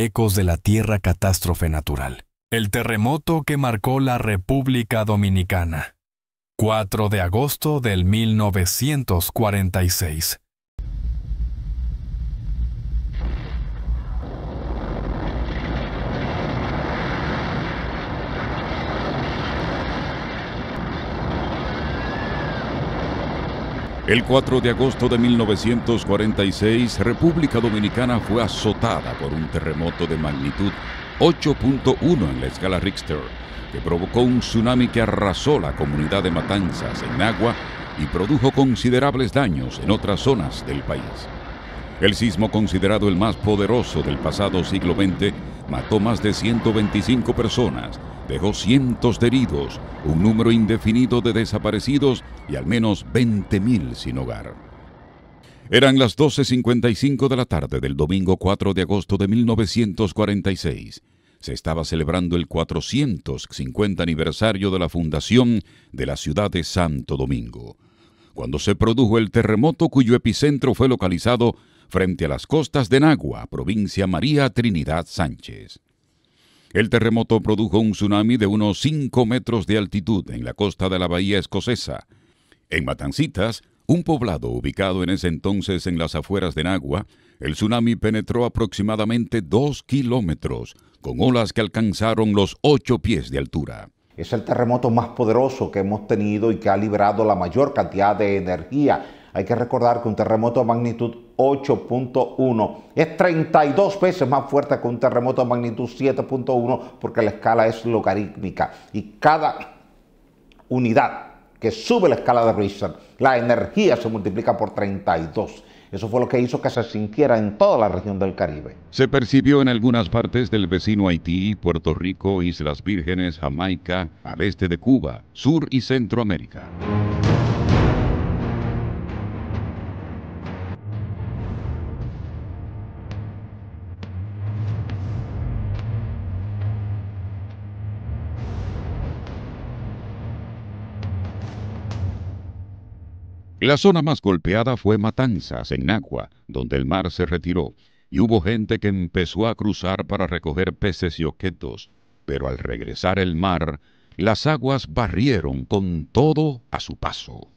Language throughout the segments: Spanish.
Ecos de la Tierra, catástrofe natural. El terremoto que marcó la República Dominicana. 4 de agosto del 1946. El 4 de agosto de 1946, República Dominicana fue azotada por un terremoto de magnitud 8.1 en la escala Richter, que provocó un tsunami que arrasó la comunidad de Matanzas, en Nagua, y produjo considerables daños en otras zonas del país. El sismo, considerado el más poderoso del pasado siglo XX, mató más de 125 personas, dejó cientos de heridos, un número indefinido de desaparecidos y al menos 20.000 sin hogar. Eran las 12:55 de la tarde del domingo 4 de agosto de 1946. Se estaba celebrando el 450 aniversario de la fundación de la ciudad de Santo Domingo, cuando se produjo el terremoto cuyo epicentro fue localizado frente a las costas de Nagua, provincia María Trinidad Sánchez. El terremoto produjo un tsunami de unos 5 metros de altitud en la costa de la bahía escocesa. En Matancitas, un poblado ubicado en ese entonces en las afueras de Nagua, el tsunami penetró aproximadamente 2 kilómetros, con olas que alcanzaron los 8 pies de altura. Es el terremoto más poderoso que hemos tenido y que ha liberado la mayor cantidad de energía. Hay que recordar que un terremoto de magnitud 8.1 es 32 veces más fuerte que un terremoto de magnitud 7.1 porque la escala es logarítmica y cada unidad que sube la escala de Richter, la energía se multiplica por 32. Eso fue lo que hizo que se sintiera en toda la región del Caribe. Se percibió en algunas partes del vecino Haití, Puerto Rico, Islas Vírgenes, Jamaica, al este de Cuba, Sur y Centroamérica. La zona más golpeada fue Matanzas, en Nagua, donde el mar se retiró, y hubo gente que empezó a cruzar para recoger peces y objetos, pero al regresar el mar, las aguas barrieron con todo a su paso.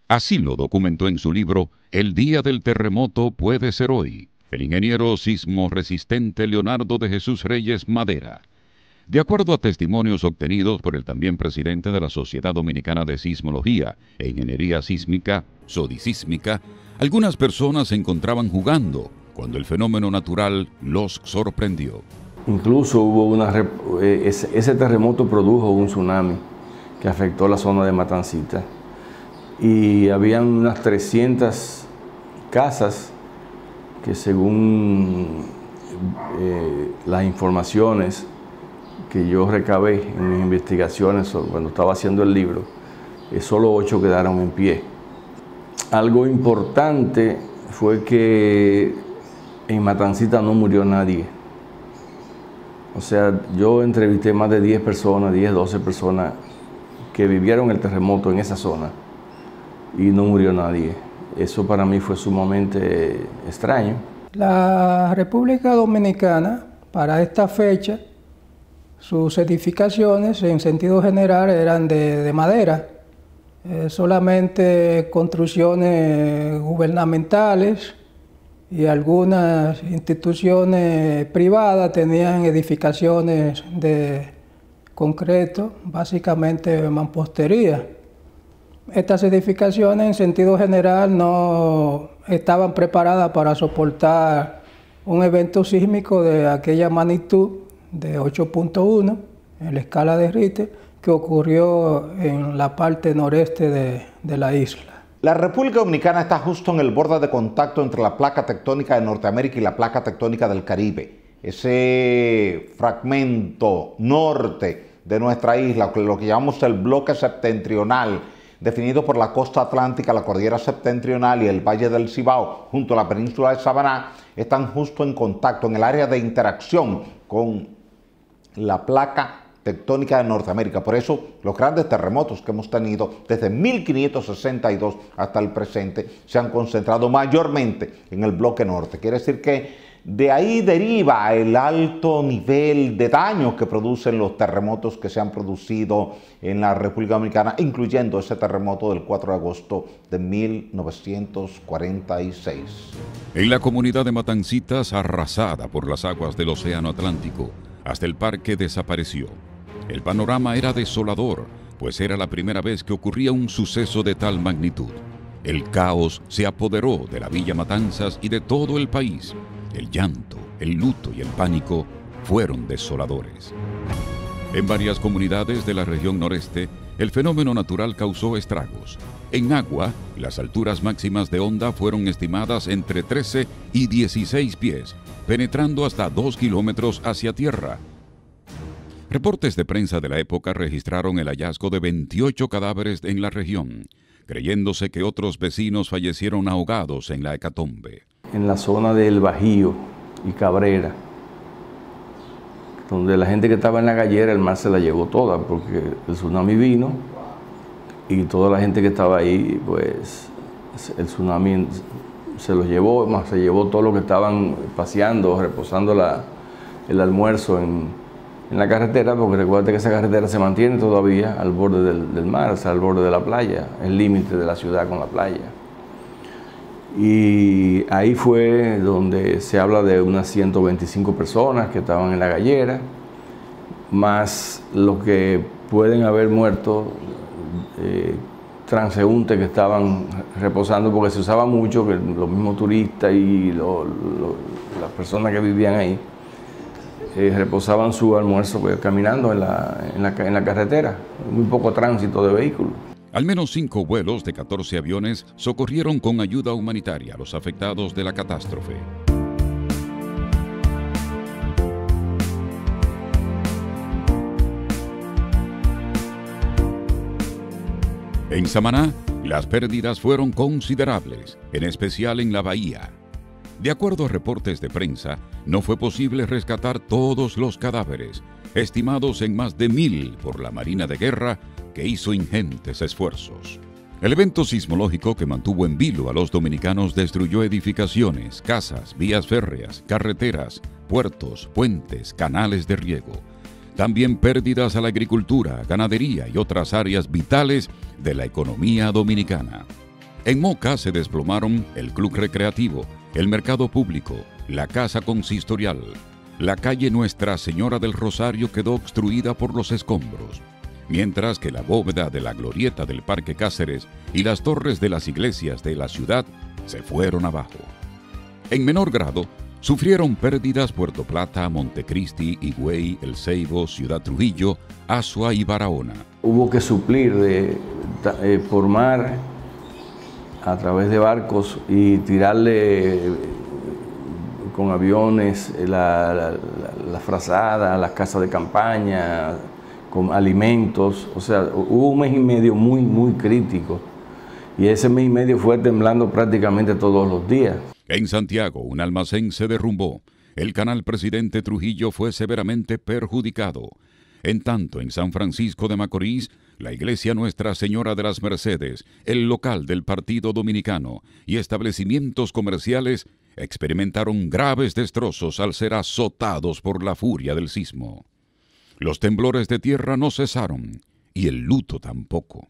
Así lo documentó en su libro El día del terremoto puede ser hoy, el ingeniero sismo resistente Leonardo de Jesús Reyes Madera. De acuerdo a testimonios obtenidos por el también presidente de la Sociedad Dominicana de Sismología e Ingeniería Sísmica, Sodisísmica, algunas personas se encontraban jugando cuando el fenómeno natural los sorprendió. Incluso hubo ese terremoto produjo un tsunami que afectó la zona de Matancita y habían unas 300 casas que, según las informaciones que yo recabé en mis investigaciones cuando estaba haciendo el libro, solo 8 quedaron en pie. Algo importante fue que en Matancita no murió nadie. O sea, yo entrevisté más de 10 personas, 10, 12 personas que vivieron el terremoto en esa zona y no murió nadie. Eso para mí fue sumamente extraño. La República Dominicana, para esta fecha, sus edificaciones en sentido general eran de madera, solamente construcciones gubernamentales y algunas instituciones privadas tenían edificaciones de concreto, básicamente mampostería. Estas edificaciones en sentido general no estaban preparadas para soportar un evento sísmico de aquella magnitud de 8.1 en la escala de Richter que ocurrió en la parte noreste de la isla. La República Dominicana está justo en el borde de contacto entre la placa tectónica de Norteamérica y la placa tectónica del Caribe. Ese fragmento norte de nuestra isla, lo que llamamos el bloque septentrional, definido por la costa atlántica, la cordillera septentrional y el valle del Cibao, junto a la península de Samaná, están justo en contacto, en el área de interacción con la placa tectónica de Norteamérica. Por eso los grandes terremotos que hemos tenido desde 1562 hasta el presente se han concentrado mayormente en el bloque norte. Quiere decir que De ahí deriva el alto nivel de daños que producen los terremotos que se han producido en la República Dominicana, incluyendo ese terremoto del 4 de agosto de 1946. En la comunidad de Matancitas, arrasada por las aguas del Océano Atlántico, hasta el parque desapareció. El panorama era desolador, pues era la primera vez que ocurría un suceso de tal magnitud. El caos se apoderó de la Villa Matanzas y de todo el país. El llanto, el luto y el pánico fueron desoladores. En varias comunidades de la región noreste, el fenómeno natural causó estragos. En agua, las alturas máximas de onda fueron estimadas entre 13 y 16 pies, penetrando hasta 2 kilómetros hacia tierra. Reportes de prensa de la época registraron el hallazgo de 28 cadáveres en la región, creyéndose que otros vecinos fallecieron ahogados en la hecatombe. En la zona del Bajío y Cabrera, donde la gente que estaba en la gallera, el mar se la llevó toda, porque el tsunami vino y toda la gente que estaba ahí, pues el tsunami se los llevó, más se llevó todo lo que estaban paseando, reposando el almuerzo en la carretera, porque recuerda que esa carretera se mantiene todavía al borde del mar, o sea, al borde de la playa, el límite de la ciudad con la playa. Y ahí fue donde se habla de unas 125 personas que estaban en la gallera, más los que pueden haber muerto, transeúntes que estaban reposando, porque se usaba mucho que los mismos turistas y las personas que vivían ahí reposaban su almuerzo pues, caminando en la carretera, muy poco tránsito de vehículos. Al menos 5 vuelos de 14 aviones socorrieron con ayuda humanitaria a los afectados de la catástrofe. En Samaná, las pérdidas fueron considerables, en especial en la bahía. De acuerdo a reportes de prensa, no fue posible rescatar todos los cadáveres, estimados en más de 1000 por la Marina de Guerra, que hizo ingentes esfuerzos. El evento sismológico que mantuvo en vilo a los dominicanos destruyó edificaciones, casas, vías férreas, carreteras, puertos, puentes, canales de riego. También pérdidas a la agricultura, ganadería y otras áreas vitales de la economía dominicana. En Moca se desplomaron el club recreativo, el mercado público, la casa consistorial. La calle Nuestra Señora del Rosario quedó obstruida por los escombros, mientras que la bóveda de la glorieta del Parque Cáceres y las torres de las iglesias de la ciudad se fueron abajo. En menor grado, sufrieron pérdidas Puerto Plata, Montecristi, Higüey, El Ceibo, Ciudad Trujillo, Azua y Barahona. Hubo que suplir por mar a través de barcos y tirarle con aviones la frazada, las casas de campaña, con alimentos. O sea, hubo un mes y medio muy crítico. Y ese mes y medio fue temblando prácticamente todos los días. En Santiago, un almacén se derrumbó. El canal Presidente Trujillo fue severamente perjudicado. En tanto, en San Francisco de Macorís, la iglesia Nuestra Señora de las Mercedes, el local del Partido Dominicano y establecimientos comerciales experimentaron graves destrozos al ser azotados por la furia del sismo. Los temblores de tierra no cesaron y el luto tampoco.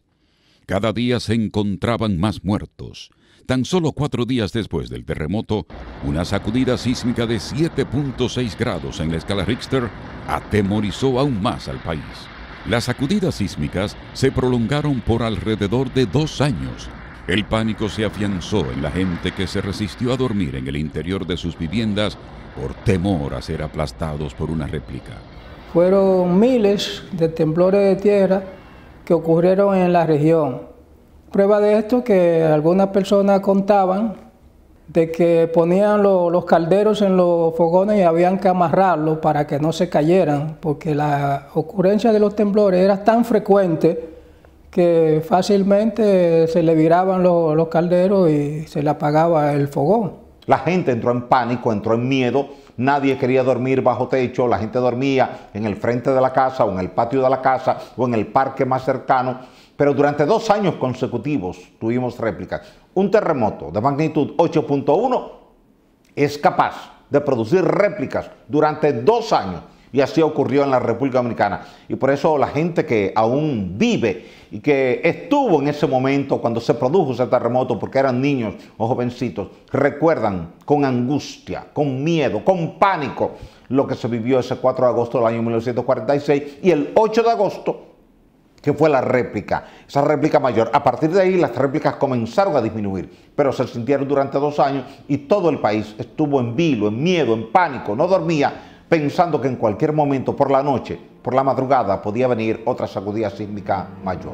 Cada día se encontraban más muertos. Tan solo 4 días después del terremoto, una sacudida sísmica de 7.6 grados en la escala Richter atemorizó aún más al país. Las sacudidas sísmicas se prolongaron por alrededor de 2 años. El pánico se afianzó en la gente que se resistió a dormir en el interior de sus viviendas por temor a ser aplastados por una réplica. Fueron miles de temblores de tierra que ocurrieron en la región. Prueba de esto que algunas personas contaban de que ponían los calderos en los fogones y habían que amarrarlos para que no se cayeran, porque la ocurrencia de los temblores era tan frecuente que fácilmente se le viraban los calderos y se le apagaba el fogón. La gente entró en pánico, entró en miedo, nadie quería dormir bajo techo, la gente dormía en el frente de la casa o en el patio de la casa o en el parque más cercano. Pero durante 2 años consecutivos tuvimos réplicas. Un terremoto de magnitud 8.1 es capaz de producir réplicas durante 2 años. Y así ocurrió en la República Dominicana. Y por eso la gente que aún vive y que estuvo en ese momento cuando se produjo ese terremoto, porque eran niños o jovencitos, recuerdan con angustia, con miedo, con pánico lo que se vivió ese 4 de agosto del año 1946 y el 8 de agosto, que fue la réplica, esa réplica mayor. A partir de ahí las réplicas comenzaron a disminuir, pero se sintieron durante 2 años y todo el país estuvo en vilo, en miedo, en pánico, no dormía, pensando que en cualquier momento por la noche, por la madrugada, podía venir otra sacudida sísmica mayor.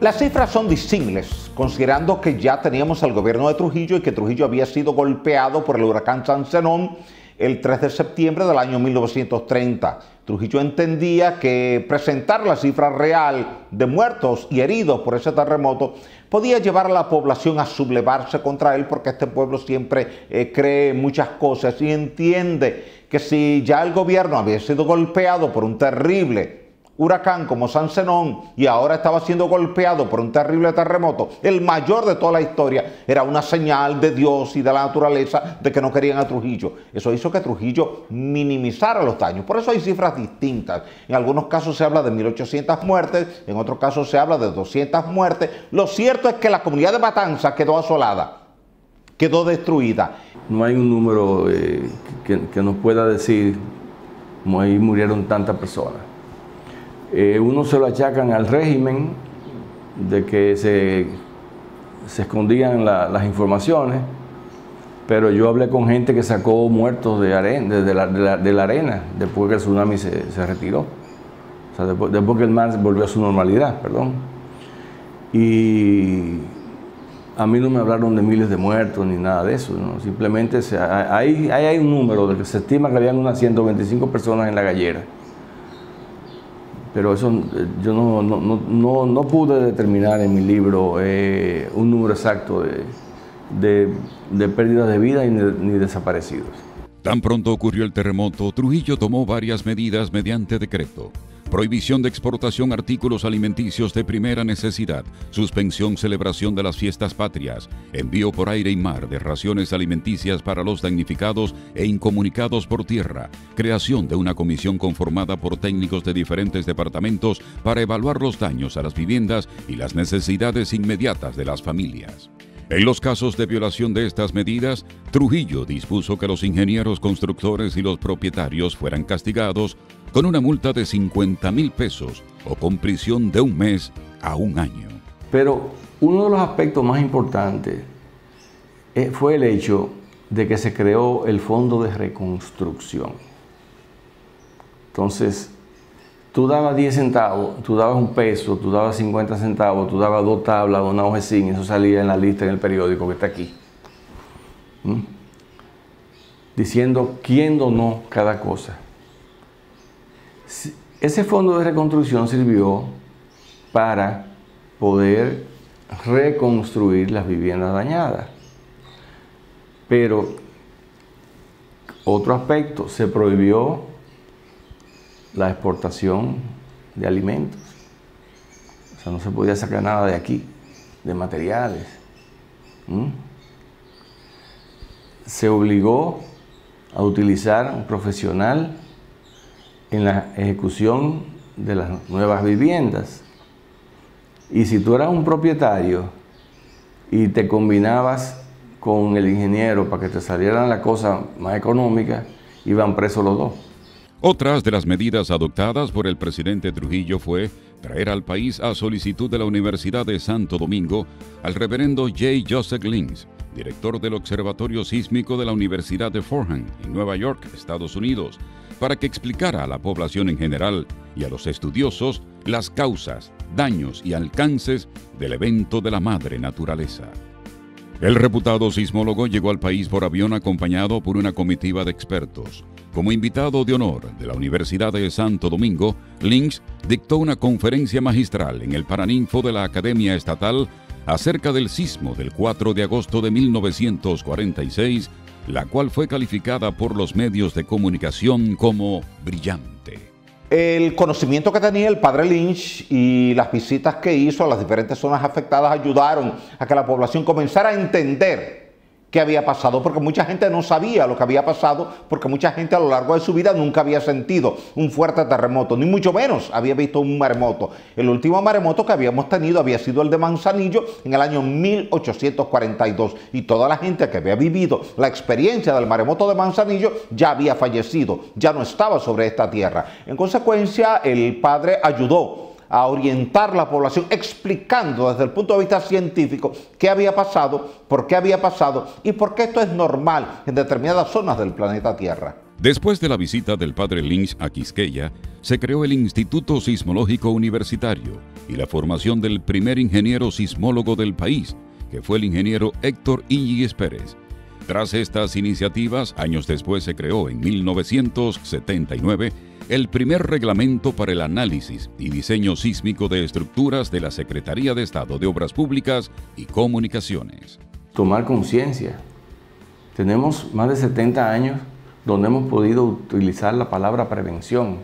Las cifras son disímiles, considerando que ya teníamos al gobierno de Trujillo y que Trujillo había sido golpeado por el huracán San Zenón el 3 de septiembre del año 1930. Trujillo entendía que presentar la cifra real de muertos y heridos por ese terremoto podía llevar a la población a sublevarse contra él, porque este pueblo siempre cree muchas cosas y entiende que si ya el gobierno había sido golpeado por un terrible huracán como San Zenón y ahora estaba siendo golpeado por un terrible terremoto, el mayor de toda la historia, era una señal de Dios y de la naturaleza de que no querían a Trujillo. Eso hizo que Trujillo minimizara los daños. Por eso hay cifras distintas. En algunos casos se habla de 1.800 muertes, en otros casos se habla de 200 muertes. Lo cierto es que la comunidad de Matanzas quedó asolada, quedó destruida. No hay un número que nos pueda decir cómo ahí murieron tantas personas. Uno se lo achacan al régimen de que se escondían las informaciones, pero yo hablé con gente que sacó muertos de la arena después que el tsunami se retiró, o sea, después que el mar volvió a su normalidad, perdón. Y a mí no me hablaron de miles de muertos ni nada de eso, ¿no? Simplemente hay un número de que se estima que habían unas 125 personas en la gallera. Pero eso yo no pude determinar en mi libro un número exacto de pérdidas de vida ni desaparecidos. Tan pronto ocurrió el terremoto, Trujillo tomó varias medidas mediante decreto. Prohibición de exportación artículos alimenticios de primera necesidad, suspensión celebración de las fiestas patrias, envío por aire y mar de raciones alimenticias para los damnificados e incomunicados por tierra, creación de una comisión conformada por técnicos de diferentes departamentos para evaluar los daños a las viviendas y las necesidades inmediatas de las familias. En los casos de violación de estas medidas, Trujillo dispuso que los ingenieros constructores y los propietarios fueran castigados con una multa de 50,000 pesos o con prisión de 1 mes a 1 año. Pero uno de los aspectos más importantes fue el hecho de que se creó el Fondo de Reconstrucción. Entonces, tú dabas 10 centavos, tú dabas 1 peso, tú dabas 50 centavos, tú dabas 2 tablas, una hoja de zinc, eso salía en la lista en el periódico que está aquí. Diciendo quién donó cada cosa. Ese fondo de reconstrucción sirvió para poder reconstruir las viviendas dañadas. Pero otro aspecto, se prohibió la exportación de alimentos. O sea, no se podía sacar nada de aquí, de materiales. Se obligó a utilizar un profesional en la ejecución de las nuevas viviendas. Y si tú eras un propietario y te combinabas con el ingeniero para que te salieran las cosas más económicas, iban presos los dos. Otras de las medidas adoptadas por el presidente Trujillo fue traer al país, a solicitud de la Universidad de Santo Domingo, al reverendo J. Joseph Lins, director del Observatorio Sísmico de la Universidad de Fordham, en Nueva York, Estados Unidos, para que explicara a la población en general y a los estudiosos las causas, daños y alcances del evento de la madre naturaleza. El reputado sismólogo llegó al país por avión acompañado por una comitiva de expertos. Como invitado de honor de la Universidad de Santo Domingo, Lins dictó una conferencia magistral en el Paraninfo de la Academia Estatal acerca del sismo del 4 de agosto de 1946, la cual fue calificada por los medios de comunicación como brillante. El conocimiento que tenía el padre Lynch y las visitas que hizo a las diferentes zonas afectadas ayudaron a que la población comenzara a entender qué había pasado, porque mucha gente no sabía lo que había pasado, porque mucha gente a lo largo de su vida nunca había sentido un fuerte terremoto, ni mucho menos había visto un maremoto. El último maremoto que habíamos tenido había sido el de Manzanillo en el año 1842, y toda la gente que había vivido la experiencia del maremoto de Manzanillo ya había fallecido, ya no estaba sobre esta tierra. En consecuencia, el padre ayudó a orientar la población explicando desde el punto de vista científico qué había pasado, por qué había pasado y por qué esto es normal en determinadas zonas del planeta Tierra. Después de la visita del padre Lynch a Quisqueya, se creó el Instituto Sismológico Universitario y la formación del primer ingeniero sismólogo del país, que fue el ingeniero Héctor Íñiguez Pérez. Tras estas iniciativas, años después se creó en 1979 el primer reglamento para el análisis y diseño sísmico de estructuras de la Secretaría de Estado de Obras Públicas y Comunicaciones. Tomar conciencia. Tenemos más de 70 años donde hemos podido utilizar la palabra prevención.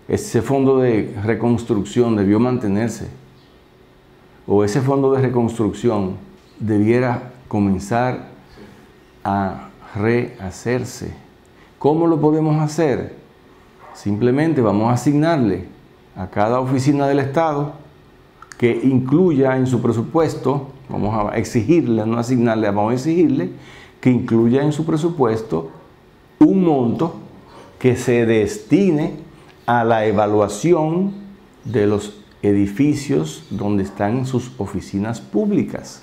Ese fondo de reconstrucción debió mantenerse, o ese fondo de reconstrucción debiera comenzar a rehacerse. ¿Cómo lo podemos hacer? Simplemente vamos a asignarle a cada oficina del Estado que incluya en su presupuesto, vamos a exigirle, no asignarle, vamos a exigirle que incluya en su presupuesto un monto que se destine a la evaluación de los edificios donde están sus oficinas públicas.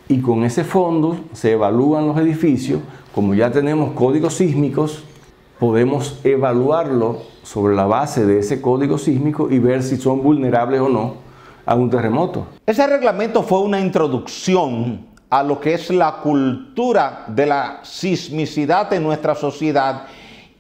Y con ese fondo se evalúan los edificios. Como ya tenemos códigos sísmicos, podemos evaluarlo sobre la base de ese código sísmico y ver si son vulnerables o no a un terremoto. Ese reglamento fue una introducción a lo que es la cultura de la sismicidad en nuestra sociedad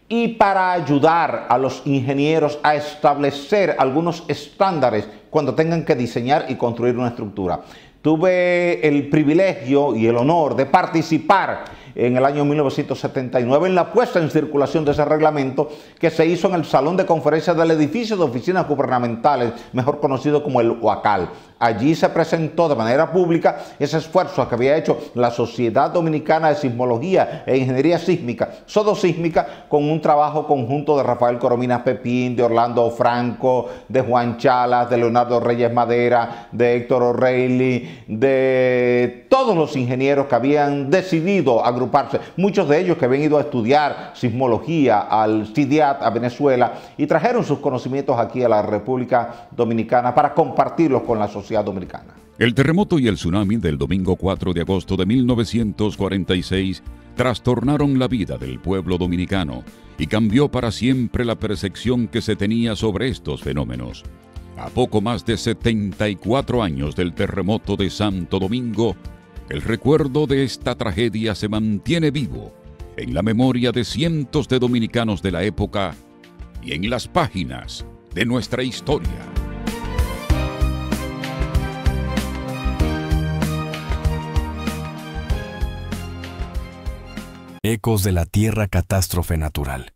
y para ayudar a los ingenieros a establecer algunos estándares cuando tengan que diseñar y construir una estructura. Tuve el privilegio y el honor de participar en el año 1979 en la puesta en circulación de ese reglamento que se hizo en el Salón de Conferencias del Edificio de Oficinas Gubernamentales, mejor conocido como el UACAL. Allí se presentó de manera pública ese esfuerzo que había hecho la Sociedad Dominicana de Sismología e Ingeniería Sísmica, Sodosísmica, con un trabajo conjunto de Rafael Corominas Pepín, de Orlando Franco, de Juan Chalas, de Leonardo Reyes Madera, de Héctor O'Reilly, de todos los ingenieros que habían decidido agruparse, muchos de ellos que habían ido a estudiar sismología al CIDIAT a Venezuela y trajeron sus conocimientos aquí a la República Dominicana para compartirlos con la sociedad dominicana. El terremoto y el tsunami del domingo 4 de agosto de 1946 trastornaron la vida del pueblo dominicano y cambió para siempre la percepción que se tenía sobre estos fenómenos. A poco más de 74 años del terremoto de Santo Domingo, el recuerdo de esta tragedia se mantiene vivo en la memoria de cientos de dominicanos de la época y en las páginas de nuestra historia. Ecos de la Tierra Catástrofe Natural.